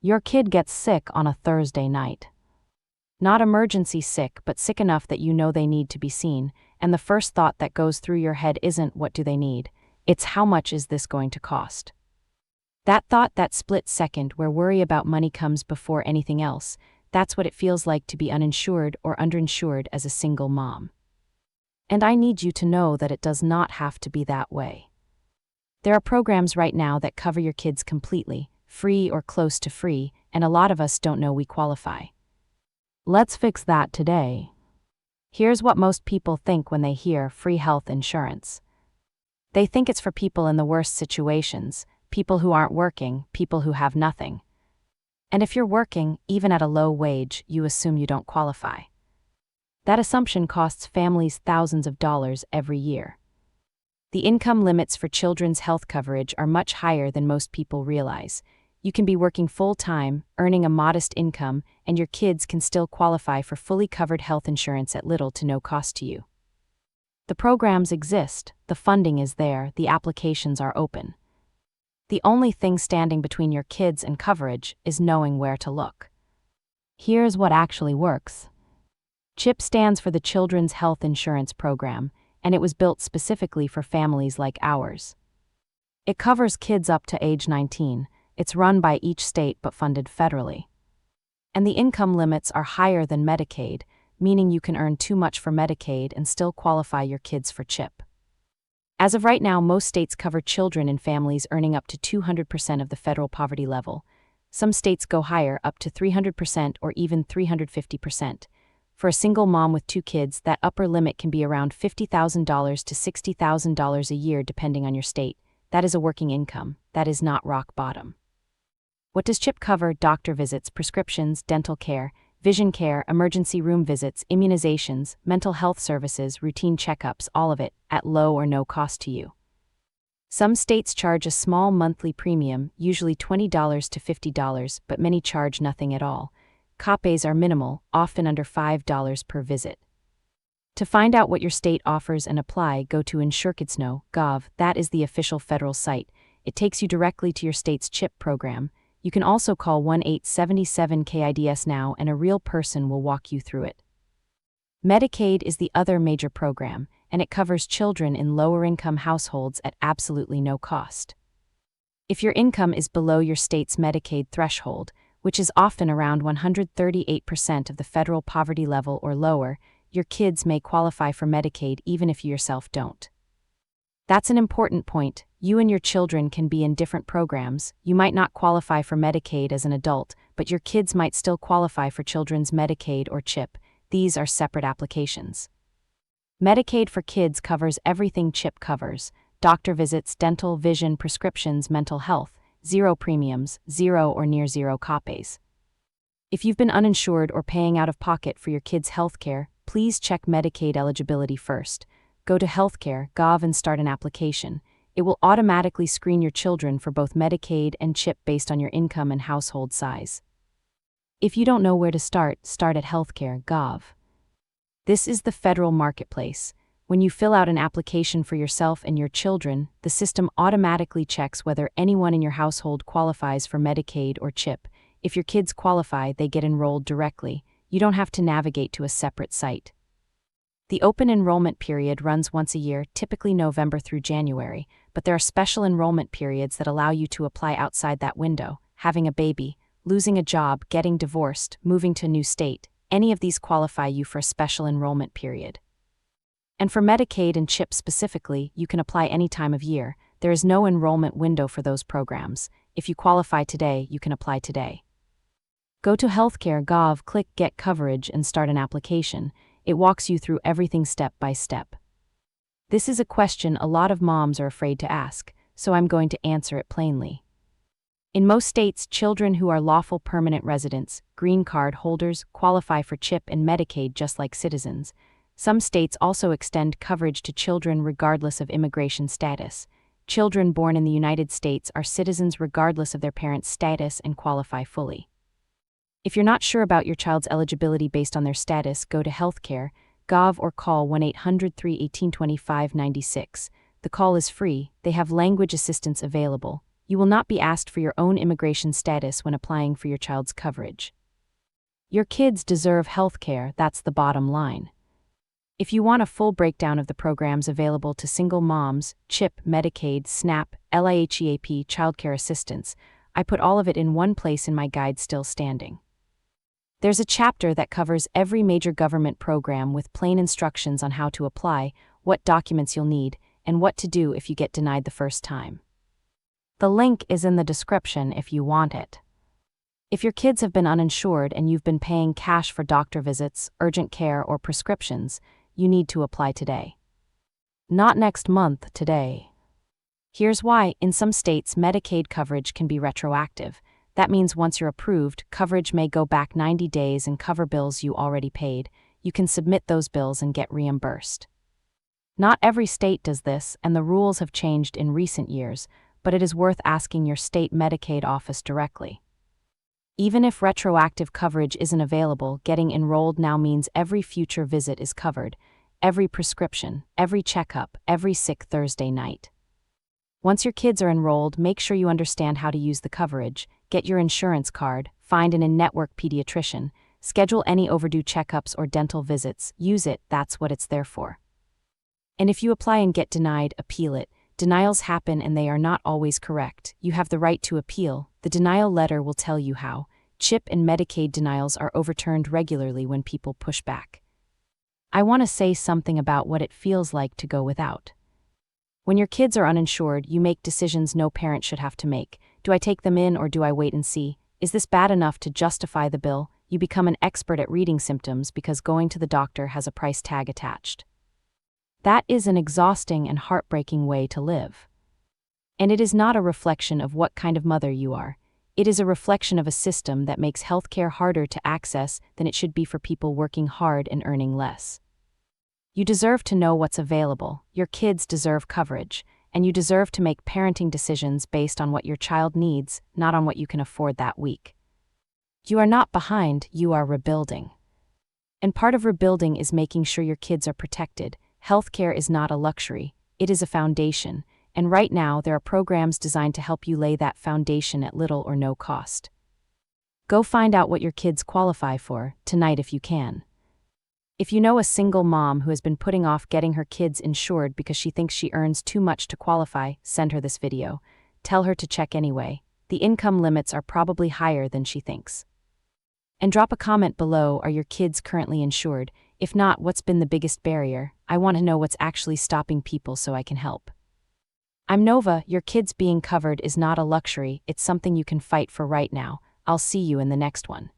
Your kid gets sick on a Thursday night. Not emergency sick, but sick enough that you know they need to be seen, and the first thought that goes through your head isn't what do they need, it's how much is this going to cost. That thought, that split second where worry about money comes before anything else, that's what it feels like to be uninsured or underinsured as a single mom. And I need you to know that it does not have to be that way. There are programs right now that cover your kids completely, free or close to free, and a lot of us don't know we qualify. Let's fix that today. Here's what most people think when they hear free health insurance. They think it's for people in the worst situations, people who aren't working, people who have nothing. And if you're working, even at a low wage, you assume you don't qualify. That assumption costs families thousands of dollars every year. The income limits for children's health coverage are much higher than most people realize. You can be working full-time, earning a modest income, and your kids can still qualify for fully covered health insurance at little to no cost to you. The programs exist, the funding is there, the applications are open. The only thing standing between your kids and coverage is knowing where to look. Here's what actually works. CHIP stands for the Children's Health Insurance Program, and it was built specifically for families like ours. It covers kids up to age 19. It's run by each state but funded federally. And the income limits are higher than Medicaid, meaning you can earn too much for Medicaid and still qualify your kids for CHIP. As of right now, most states cover children in families earning up to 200% of the federal poverty level. Some states go higher, up to 300% or even 350%. For a single mom with 2 kids, that upper limit can be around $50,000 to $60,000 a year depending on your state. That is a working income. That is not rock bottom. What does CHIP cover? Doctor visits, prescriptions, dental care, vision care, emergency room visits, immunizations, mental health services, routine checkups, all of it, at low or no cost to you. Some states charge a small monthly premium, usually $20 to $50, but many charge nothing at all. Copays are minimal, often under $5 per visit. To find out what your state offers and apply, go to healthcare.gov. That is the official federal site. It takes you directly to your state's CHIP program. You can also call 1-877-KIDS now and a real person will walk you through it. Medicaid is the other major program, and it covers children in lower-income households at absolutely no cost. If your income is below your state's Medicaid threshold, which is often around 138% of the federal poverty level or lower, your kids may qualify for Medicaid even if you yourself don't. That's an important point. You and your children can be in different programs. You might not qualify for Medicaid as an adult, but your kids might still qualify for children's Medicaid or CHIP. These are separate applications. Medicaid for kids covers everything CHIP covers: doctor visits, dental, vision, prescriptions, mental health, zero premiums, zero or near zero copays. If you've been uninsured or paying out of pocket for your kids' health care, please check Medicaid eligibility first. Go to healthcare.gov and start an application. It will automatically screen your children for both Medicaid and CHIP based on your income and household size. If you don't know where to start at healthcare.gov. This is the federal marketplace. When you fill out an application for yourself and your children, the system automatically checks whether anyone in your household qualifies for Medicaid or CHIP. If your kids qualify, they get enrolled directly. You don't have to navigate to a separate site. The open enrollment period runs once a year, typically November through January, but there are special enrollment periods that allow you to apply outside that window. Having a baby, losing a job, getting divorced, moving to a new state, any of these qualify you for a special enrollment period. And for Medicaid and CHIP specifically, you can apply any time of year. There is no enrollment window for those programs. If you qualify today, you can apply today. Go to healthcare.gov, click Get Coverage and start an application. It walks you through everything step by step. This is a question a lot of moms are afraid to ask, so I'm going to answer it plainly. In most states, children who are lawful permanent residents, green card holders, qualify for CHIP and Medicaid just like citizens. Some states also extend coverage to children regardless of immigration status. Children born in the United States are citizens regardless of their parents' status and qualify fully. If you're not sure about your child's eligibility based on their status, go to healthcare.gov or call 1-800-318-2596. The call is free. They have language assistance available. You will not be asked for your own immigration status when applying for your child's coverage. Your kids deserve healthcare, that's the bottom line. If you want a full breakdown of the programs available to single moms, CHIP, Medicaid, SNAP, LIHEAP, childcare assistance, I put all of it in one place in my guide Still Standing. There's a chapter that covers every major government program with plain instructions on how to apply, what documents you'll need, and what to do if you get denied the first time. The link is in the description if you want it. If your kids have been uninsured and you've been paying cash for doctor visits, urgent care, or prescriptions, you need to apply today. Not next month, today. Here's why. In some states, Medicaid coverage can be retroactive. That means once you're approved, coverage may go back 90 days and cover bills you already paid. You can submit those bills and get reimbursed. Not every state does this, and the rules have changed in recent years, but it is worth asking your state Medicaid office directly. Even if retroactive coverage isn't available, getting enrolled now means every future visit is covered, every prescription, every checkup, every sick Thursday night. Once your kids are enrolled, make sure you understand how to use the coverage, get your insurance card, find an in-network pediatrician, schedule any overdue checkups or dental visits, use it, that's what it's there for. And if you apply and get denied, appeal it. Denials happen and they are not always correct. You have the right to appeal. The denial letter will tell you how. CHIP and Medicaid denials are overturned regularly when people push back. I want to say something about what it feels like to go without. When your kids are uninsured, you make decisions no parent should have to make. Do I take them in or do I wait and see? Is this bad enough to justify the bill? You become an expert at reading symptoms because going to the doctor has a price tag attached. That is an exhausting and heartbreaking way to live. And it is not a reflection of what kind of mother you are. It is a reflection of a system that makes healthcare harder to access than it should be for people working hard and earning less. You deserve to know what's available, your kids deserve coverage, and you deserve to make parenting decisions based on what your child needs, not on what you can afford that week. You are not behind, you are rebuilding. And part of rebuilding is making sure your kids are protected. Healthcare is not a luxury, it is a foundation, and right now there are programs designed to help you lay that foundation at little or no cost. Go find out what your kids qualify for, tonight if you can. If you know a single mom who has been putting off getting her kids insured because she thinks she earns too much to qualify, send her this video. Tell her to check anyway. The income limits are probably higher than she thinks. And drop a comment below, are your kids currently insured? If not, what's been the biggest barrier? I want to know what's actually stopping people so I can help. I'm Nova, your kids being covered is not a luxury, it's something you can fight for right now. I'll see you in the next one.